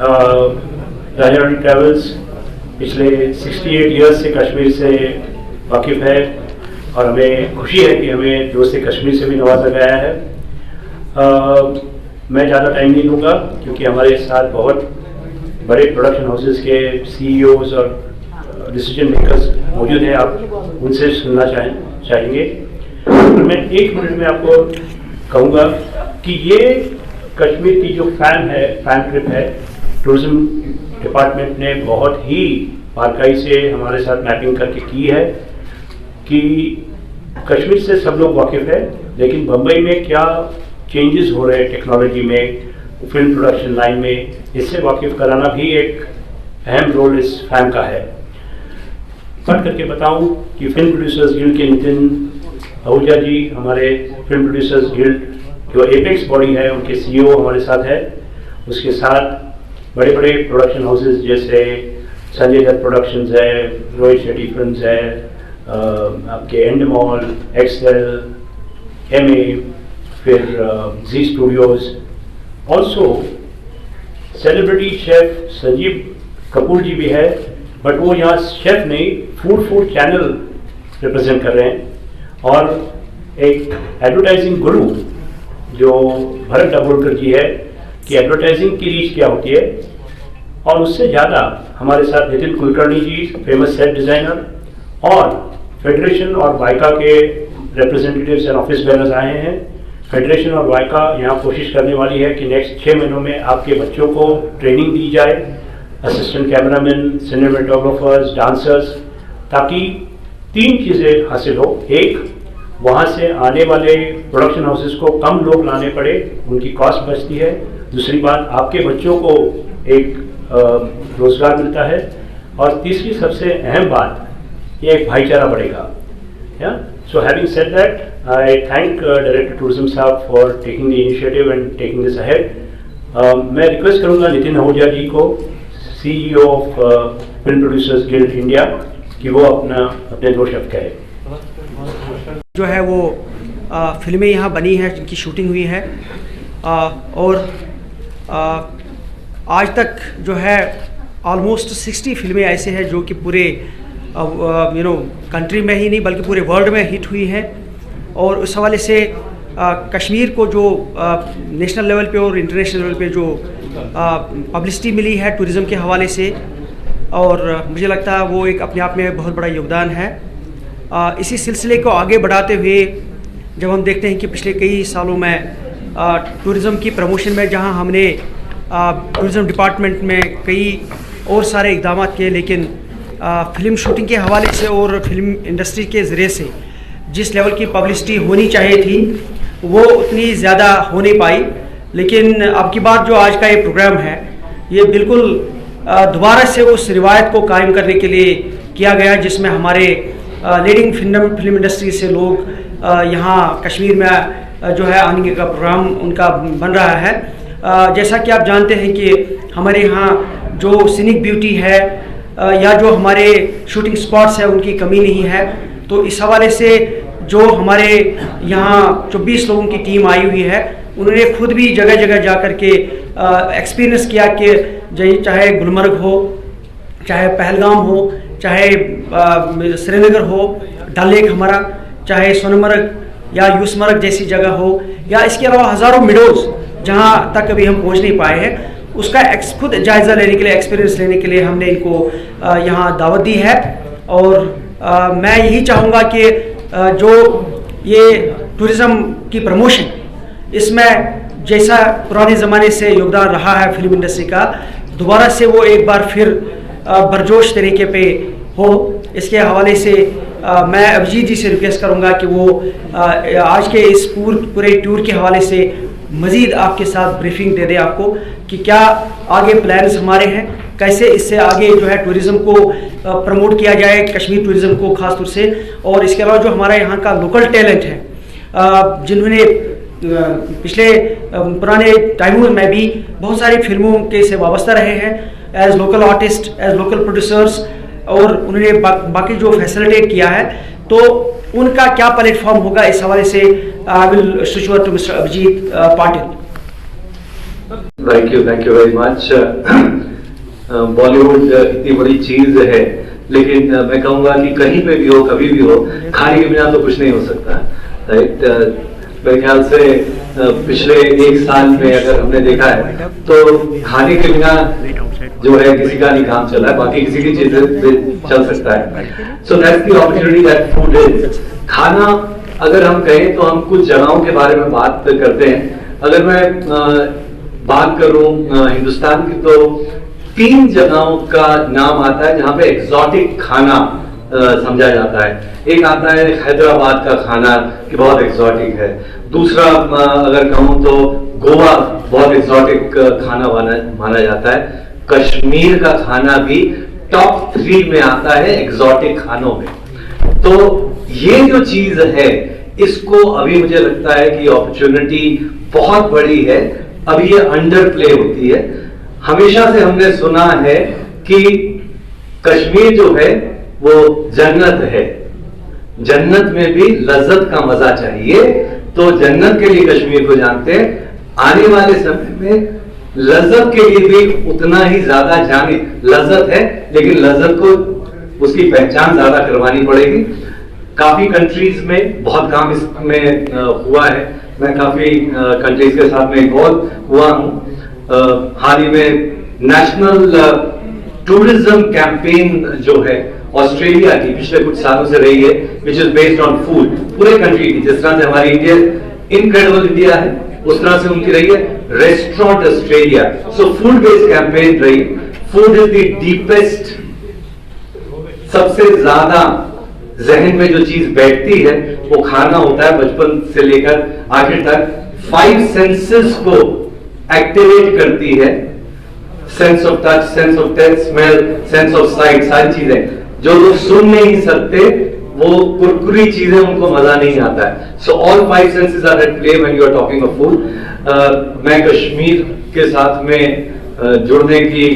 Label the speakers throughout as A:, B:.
A: राजा Rani travels पिछले 68 years से कश्मीर से वाकिफ़ है और हमें खुशी है कि हमें दोस्त कश्मीर से भी नवाजा गया है। मैं ज़्यादा टाइम नहीं लूँगा क्योंकि हमारे साथ बहुत बड़े प्रोडक्शन हाउसेस के CEOs और डिसीजन मेकर्स मौजूद हैं, आप उनसे सुनना चाहेंगे। तो मैं 1 मिनट में आपको कहूँगा कि ये कश्मीर की जो फैन ट्रिप है, टूरिज्म डिपार्टमेंट ने बहुत ही बारीकाई से हमारे साथ मैपिंग करके की है कि कश्मीर से सब लोग वाकिफ़ है, लेकिन बम्बई में क्या चेंजेस हो रहे हैं टेक्नोलॉजी में, फिल्म प्रोडक्शन लाइन में, इससे वाकिफ़ कराना भी एक अहम रोल इस फैन का है। कट करके बताऊं कि फिल्म प्रोड्यूसर्स गिल्ड के नितिन आहूजा जी, हमारे फिल्म प्रोड्यूसर्स गिल्ड जो एपेक्स बॉडी है, उनके CEO हमारे साथ है। उसके साथ बड़े बड़े प्रोडक्शन हाउसेस जैसे संजय दत्त प्रोडक्शंस है, रोहित शेट्टी फिल्म्स है, आपके एंडमॉल, एक्सेल, MA, फिर Zee Studios, also celebrity chef Sanjeev Kapoor ji भी है, बट वो यहाँ शेफ नहीं, फूड चैनल रिप्रेजेंट कर रहे हैं। और एक एडवर्टाइजिंग गुरु जो भरत दाभोलकर जी है कि एडवर्टाइजिंग की रीच क्या होती है, और उससे ज़्यादा हमारे साथ नितिन कुलकर्णी जी, फेमस सेट डिज़ाइनर, और फेडरेशन और वाइका के रिप्रेजेंटेटिव्स एंड ऑफिस बेरर्स आए हैं। फेडरेशन और वाइका यहाँ कोशिश करने वाली है कि नेक्स्ट 6 महीनों में आपके बच्चों को ट्रेनिंग दी जाए, असिस्टेंट कैमरामैन, सिनेमेटोग्राफर्स, डांसर्स, ताकि 3 चीज़ें हासिल हो। एक, वहाँ से आने वाले प्रोडक्शन हाउसेस को कम लोग लाने पड़े, उनकी कॉस्ट बचती है। दूसरी बात, आपके बच्चों को एक रोज़गार मिलता है। और तीसरी सबसे अहम बात, ये एक भाईचारा बढ़ेगा। So having said that, I thank Director Tourism साहब for taking the initiative and taking this ahead. मैं रिक्वेस्ट करूँगा नितिन आहूजा जी को, CEO of Film Producers Guild India, कि वो अपने 2 शब्द कहे।
B: जो है वो फिल्में यहाँ बनी हैं जिनकी शूटिंग हुई है, और आज तक जो है ऑलमोस्ट 60 फिल्में ऐसे हैं जो कि पूरे कंट्री में ही नहीं बल्कि पूरे वर्ल्ड में हिट हुई है। और उस हवाले से कश्मीर को जो नेशनल लेवल पे और इंटरनेशनल लेवल पे जो पब्लिसिटी मिली है टूरिज़्म के हवाले से, और मुझे लगता है वो एक अपने आप में बहुत बड़ा योगदान है। इसी सिलसिले को आगे बढ़ाते हुए जब हम देखते हैं कि पिछले कई सालों में टूरिज़्म की प्रमोशन में जहां हमने टूरिज़्म डिपार्टमेंट में कई और सारे इक़दाम किए, लेकिन फ़िल्म शूटिंग के हवाले से और फिल्म इंडस्ट्री के ज़रिए से जिस लेवल की पब्लिसिटी होनी चाहिए थी वो उतनी ज़्यादा हो नहीं पाई। लेकिन अब की बात जो आज का ये प्रोग्राम है, ये बिल्कुल दोबारा से उस रिवायत को कायम करने के लिए किया गया जिसमें हमारे लीडिंग फिल्म इंडस्ट्री से लोग यहाँ कश्मीर में जो है आने का प्रोग्राम उनका बन रहा है। जैसा कि आप जानते हैं कि हमारे यहाँ जो सीनिक ब्यूटी है या जो हमारे शूटिंग स्पॉट्स है उनकी कमी नहीं है। तो इस हवाले से जो हमारे यहाँ 24 लोगों की टीम आई हुई है, उन्होंने खुद भी जगह जगह जा कर के एक्सपीरियंस किया कि चाहे गुलमर्ग हो, चाहे पहलगाम हो, चाहे श्रीनगर हो, डल लेक हमारा, चाहे सोनमर्ग या यूसमर्ग जैसी जगह हो, या इसके अलावा हज़ारों मिडोज़ जहाँ तक अभी हम पहुँच नहीं पाए हैं, उसका खुद जायज़ा लेने के लिए, एक्सपीरियंस लेने के लिए हमने इनको यहाँ दावत दी है। और मैं यही चाहूँगा कि जो ये टूरिज़्म की प्रमोशन, इसमें जैसा पुराने ज़माने से योगदान रहा है फिल्म इंडस्ट्री का, दोबारा से वो एक बार फिर बरजोश तरीके पे हो। इसके हवाले से मैं अभिजीत जी से रिक्वेस्ट करूँगा कि वो आज के इस पूरे टूर के हवाले से मज़ीद आपके साथ ब्रीफिंग दे दे आपको कि क्या आगे प्लान्स हमारे हैं, कैसे इससे आगे जो है टूरिज़्म को प्रमोट किया जाए, कश्मीर टूरिज़्म को ख़ास तौर से। और इसके अलावा जो हमारा यहाँ का लोकल टैलेंट है, जिन्होंने पिछले पुराने टाइमों में भी बहुत सारी फिल्मों के से वाबस्ता रहे हैं as local artist, as local producers, और उन्होंने बाकी जो फैसिलिटेट किया है, तो उनका क्या प्लेटफॉर्म होगा, इस हवाले से I will switch over to mister Abhijit Patil.
C: Thank you very much. Bollywood इतनी बड़ी चीज है, लेकिन मैं कहूंगा कि कहीं पे भी हो, कभी भी हो, खाने के बिना तो कुछ नहीं हो सकता, राइट। मेरे ख्याल से पिछले एक साल में अगर हमने देखा है तो खाने के बिना जो है किसी का नहीं काम चल रहा है, बाकी किसी की चीज चल सकता है। So that's the opportunity that food is. खाना अगर हम कहें तो हम कुछ जगहों के बारे में बात करते हैं। अगर मैं बात करूं हिंदुस्तान की, तो 3 जगहों का नाम आता है जहां पे एग्जॉटिक खाना समझा जाता है। एक आता है हैदराबाद का खाना कि बहुत एग्जॉटिक है। दूसरा अगर कहूं तो गोवा बहुत एग्जॉटिक खाना माना जाता है। कश्मीर का खाना भी टॉप 3 में आता है एग्जॉटिक खानों में। तो ये जो चीज है, इसको अभी मुझे लगता है कि अपॉर्चुनिटी बहुत बड़ी है, अभी ये अंडर प्ले होती है। हमेशा से हमने सुना है कि कश्मीर जो है वो जन्नत है, जन्नत में भी लज्जत का मजा चाहिए, तो जन्नत के लिए कश्मीर को जानते हैं। आने वाले समय में लज्जत के लिए भी उतना ही ज्यादा जाने, लज्जत है लेकिन लज्जत को उसकी पहचान ज्यादा करवानी पड़ेगी। काफी कंट्रीज में बहुत काम इसमें हुआ है। मैं काफी कंट्रीज के साथ में इन्वॉल्व हुआ हूं। हाल ही में नेशनल टूरिज्म कैंपेन जो है ऑस्ट्रेलिया की पिछले कुछ सालों से रही है, which is based on food, पूरे कंट्री की। जिस तरह से हमारी इंडिया इनक्रेडिबल इंडिया है, उस तरह से उनकी रही है restaurant Australia. So food based campaign रही। फूड इज द डीपेस्ट, सबसे ज्यादा जहन में जो चीज बैठती है वो खाना होता है, बचपन से लेकर आखिर तक। 5 सेंसेस को एक्टिवेट करती है, sense of touch, sense of taste, smell, sense of sight, सारी चीजें। जो लोग सुन नहीं सकते, वो कुरकुरी चीजें उनको मजा नहीं आता है। So all 5 senses are at play when you are talking of food. मैं कश्मीर के साथ में जुड़ने की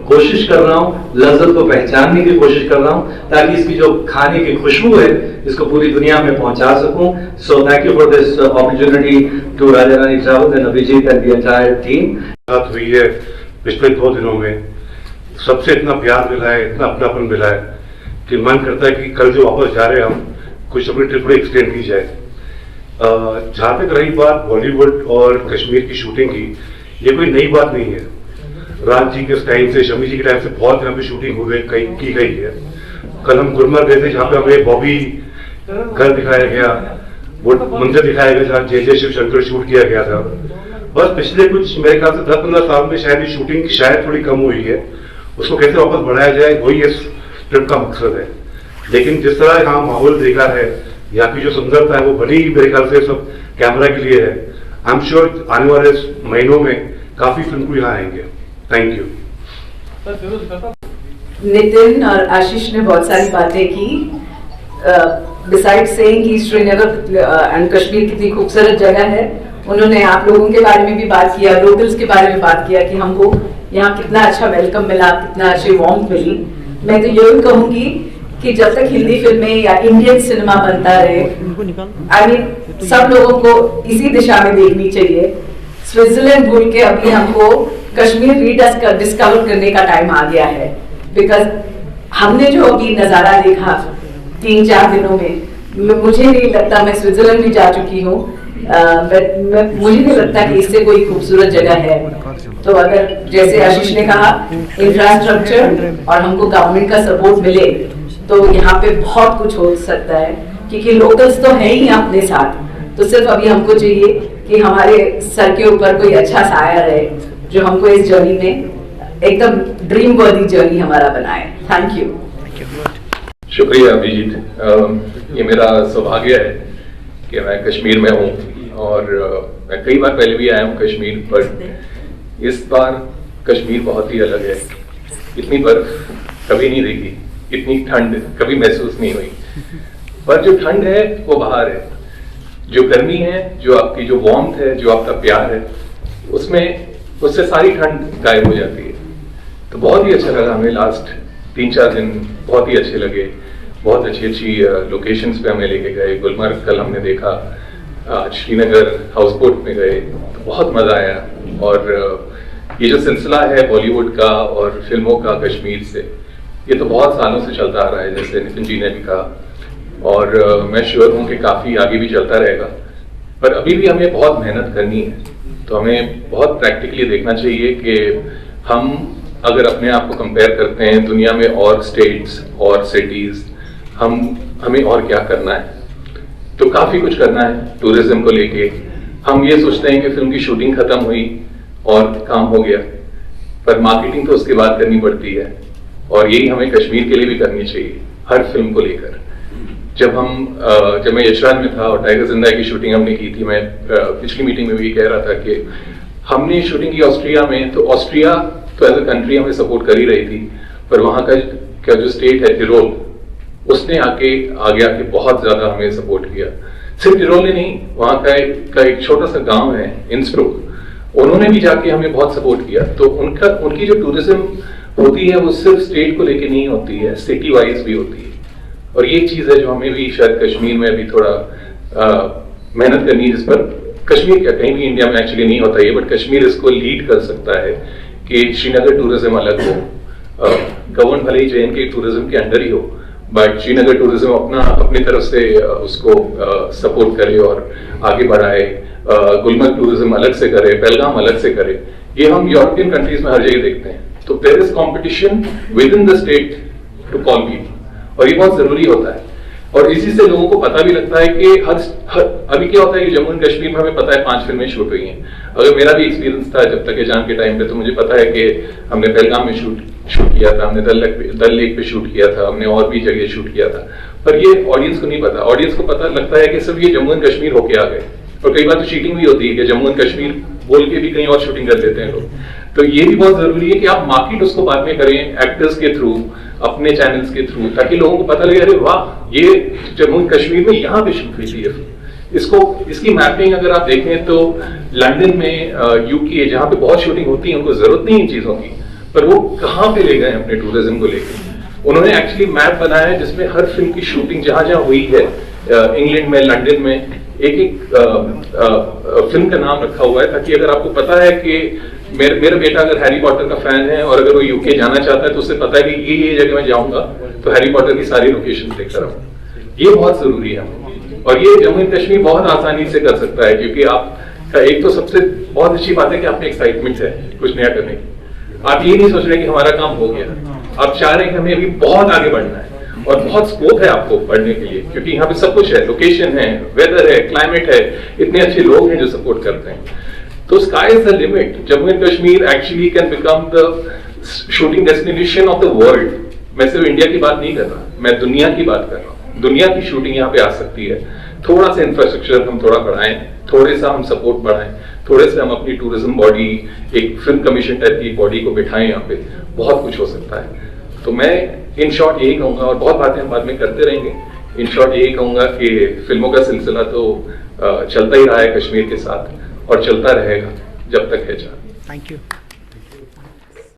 C: कोशिश कर रहा हूं, लज्जत को पहचानने की कोशिश कर रहा हूं, ताकि इसकी जो खाने की खुशबू है इसको पूरी दुनिया में पहुंचा सकूं। So thank you for this opportunity to Raja Rani travels and Abhijit and the entire team.
D: बात हुई है पिछले 2 दिनों में, सबसे इतना प्यार मिला है, इतना अपनापन मिला है कि मन करता है कि कल जो वापस जा रहे हैं हम, कुछ अपनी ट्रिप को एक्सटेंड की जाए। जहां तक रही बात बॉलीवुड और कश्मीर की शूटिंग की, ये कोई नई बात नहीं है। राज जी के टाइम से, शमी जी के टाइम से बहुत यहाँ पे शूटिंग की गई है। कल हम गुलमर्ग गए थे, जहाँ पे हमें बॉबी घर दिखाया गया, वो मंदिर दिखाया गया जहाँ जय जय शिव शंकर शूट किया गया था। बस पिछले कुछ मेरे ख्याल से 10-15 साल में शायद ये शूटिंग शायद थोड़ी कम हुई है, उसको कैसे वापस बढ़ाया जाए वही इस ट्रिप का मकसद है। लेकिन जिस तरह यहाँ माहौल देखा है, यहाँ की जो सुंदरता है वो बनी मेरे ख्याल से सब कैमरा के लिए है। आई एम श्योर आने वाले महीनों में काफी फिल्म को यहाँ आएंगे। Thank you.
E: नितिन और आशीष ने बहुत सारी बातें की। बिसाइड सेइंग कि श्रीनगर एंड कश्मीर कितनी खूबसूरत जगह है, उन्होंने आप लोगों के बारे में भी बात किया, लोकल्स के बारे में बात किया कि हमको यहाँ कितना अच्छा वेलकम मिला, कितना अच्छी वार्मथ मिली। मैं तो यही कहूंगी कि जब तक हिंदी फिल्में या इंडियन सिनेमा बनता रहे, आई मीन सब लोगों को इसी दिशा में देखनी चाहिए। स्विट्जरलैंड भूल के अभी हमको कश्मीर डिस्कवर करने का टाइम आ गया है। बिकॉज हमने जो अभी नजारा देखा 3-4 दिनों में, मुझे नहीं लगता, मैं स्विट्जरलैंड भी जा चुकी हूँ, मुझे नहीं लगता कि इससे कोई खूबसूरत जगह है। तो अगर जैसे आशीष ने कहा इंफ्रास्ट्रक्चर और हमको गवर्नमेंट का सपोर्ट मिले तो यहाँ पे बहुत कुछ हो सकता है, क्योंकि लोकल्स तो है ही अपने साथ। तो सिर्फ अभी हमको चाहिए कि हमारे सर के ऊपर कोई अच्छा साया रहे जो हमको इस जर्नी में एकदम ड्रीम वर्दी जर्नी हमारा बनाए। Thank you.
F: शुक्रिया अभिजीत। ये मेरा सौभाग्य है कि मैं कश्मीर में हूँ और मैं कई बार पहले भी आया हूँ कश्मीर, पर इस बार कश्मीर बहुत ही अलग है। इतनी बर्फ कभी नहीं देखी, इतनी ठंड कभी महसूस नहीं हुई। पर जो ठंड है वो बाहर है, जो गर्मी है, जो आपकी जो वार्मथ है, जो आपका प्यार है, उससे सारी ठंड गायब हो जाती है। तो बहुत ही अच्छा लगा हमें। लास्ट 3-4 दिन बहुत ही अच्छे लगे। बहुत अच्छी लोकेशंस पे हमें लेके गए। गुलमर्ग कल हमने देखा, आज श्रीनगर हाउस बोट में गए, तो बहुत मजा आया। और ये जो सिलसिला है बॉलीवुड का और फिल्मों का कश्मीर से, ये तो बहुत सालों से चलता आ रहा है, जैसे नितिन जी ने भी कहा, और मैं श्योर हूँ कि काफ़ी आगे भी चलता रहेगा। पर अभी भी हमें बहुत मेहनत करनी है, तो हमें बहुत प्रैक्टिकली देखना चाहिए कि हम अगर अपने आप को कंपेयर करते हैं दुनिया में और स्टेट्स और सिटीज़, हमें और क्या करना है। तो काफ़ी कुछ करना है टूरिज्म को लेके। हम ये सोचते हैं कि फिल्म की शूटिंग खत्म हुई और काम हो गया, पर मार्केटिंग तो उसके बाद करनी पड़ती है, और यही हमें कश्मीर के लिए भी करनी चाहिए हर फिल्म को लेकर। जब मैं यशराज में था और टाइगर जिंदा की शूटिंग हमने की थी, मैं पिछली मीटिंग में भी कह रहा था कि हमने शूटिंग की ऑस्ट्रिया में, तो ऑस्ट्रिया तो एज अ कंट्री हमें सपोर्ट कर ही रही थी, पर वहाँ का जो स्टेट है टिरोल, उसने आगे आके बहुत ज्यादा हमें सपोर्ट किया। सिर्फ टिरोल ने नहीं, वहाँ का एक छोटा सा गांव है इंस्ब्रुक, उन्होंने भी जाके हमें बहुत सपोर्ट किया। तो उनकी जो टूरिज्म होती है वो सिर्फ स्टेट को लेके नहीं होती है, सिटी वाइज भी होती है। और ये चीज है जो हमें भी शायद कश्मीर में अभी थोड़ा मेहनत करनी है, जिस पर कश्मीर क्या कहीं भी इंडिया में एक्चुअली नहीं होता ये, बट कश्मीर इसको लीड कर सकता है कि श्रीनगर टूरिज्म अलग हो, गवर्न भले ही JNK टूरिज्म के अंडर ही हो, बट श्रीनगर टूरिज्म अपनी तरफ से उसको सपोर्ट करे और आगे बढ़ाए, गुलमर्ग टूरिज्म अलग से करे, पहलगाम अलग से करे। ये हम यूरोपियन कंट्रीज में हर जगह देखते हैं। तो there is competition within the state to call people, और ये बहुत जरूरी होता है। और इसी से लोगों को पता भी लगता है कि अभी क्या होता है कि जम्मू एंड कश्मीर में हमें पता है 5 फिल्में शूट हुई हैं। अगर मेरा भी एक्सपीरियंस था जब तक जान के टाइम पे, तो मुझे पता है कि हमने पहलगाम में शूट किया था, हमने दल लेक पे शूट किया था, हमने और भी जगह शूट किया था। पर ये ऑडियंस को नहीं पता। ऑडियंस को पता लगता है कि सब ये जम्मू एंड कश्मीर होके आ गए, और कई बार तो चीटिंग भी होती है कि जम्मू एंड कश्मीर बोल के भी कहीं और शूटिंग कर देते हैं लोग। तो ये भी बहुत जरूरी है कि आप मार्केट उसको बाद में करें एक्टर्स के थ्रू, अपने चैनल्स के थ्रू, ताकि लोगों को पता लगे अरे वाह ये जम्मू एंड कश्मीर में यहाँ पे शूट हुई थी। इसकी मैपिंग अगर आप देखें तो लंदन में, UK जहाँ पे बहुत शूटिंग होती है, उनको जरूरत नहीं इन चीजों की, पर वो कहाँ पे ले गए अपने टूरिज्म को लेकर। उन्होंने एक्चुअली मैप बनाया है जिसमें हर फिल्म की शूटिंग जहां जहां हुई है, इंग्लैंड में, लंदन में, एक फिल्म का नाम रखा हुआ है, ताकि अगर आपको पता है कि मेरा बेटा अगर हैरी पॉटर का फैन है और अगर वो UK जाना चाहता है तो उसे पता है कि ये जगह मैं जाऊंगा तो हैरी पॉटर की सारी लोकेशन देखता रहूंगा। ये बहुत जरूरी है, और ये जम्मू एंड कश्मीर बहुत आसानी से कर सकता है, क्योंकि आपका एक तो सबसे बहुत अच्छी बात है कि आप में एक्साइटमेंट है कुछ नया करने की। आप ये नहीं सोच रहे कि हमारा काम हो गया, आप चाह रहे हैं कि हमें अभी बहुत आगे बढ़ना है, और बहुत स्कोप है आपको बढ़ने के लिए, क्योंकि यहाँ पे सब कुछ है, लोकेशन है, वेदर है, क्लाइमेट है, इतने अच्छे लोग हैं जो सपोर्ट करते हैं। तो sky is the limit. Jammu and Kashmir actually can become the shooting destination of the world. मैं सिर्फ इंडिया की बात नहीं कर रहा, मैं दुनिया की बात कर रहा हूँ। दुनिया की शूटिंग यहाँ पे आ सकती है। थोड़ा सा इंफ्रास्ट्रक्चर हम थोड़ा बढ़ाएं, थोड़े सा हम सपोर्ट बढ़ाएं, थोड़े से हम अपनी टूरिज्म बॉडी, एक फिल्म कमीशन टाइप की बॉडी को बिठाएं, यहाँ पे बहुत कुछ हो सकता है। तो मैं इन शॉर्ट यही कहूंगा, और बहुत बातें हम बाद में करते रहेंगे, इन शॉर्ट यही कहूंगा कि फिल्मों का सिलसिला तो चलता ही रहा है कश्मीर के साथ, और चलता रहेगा जब तक है जान।
B: Thank you.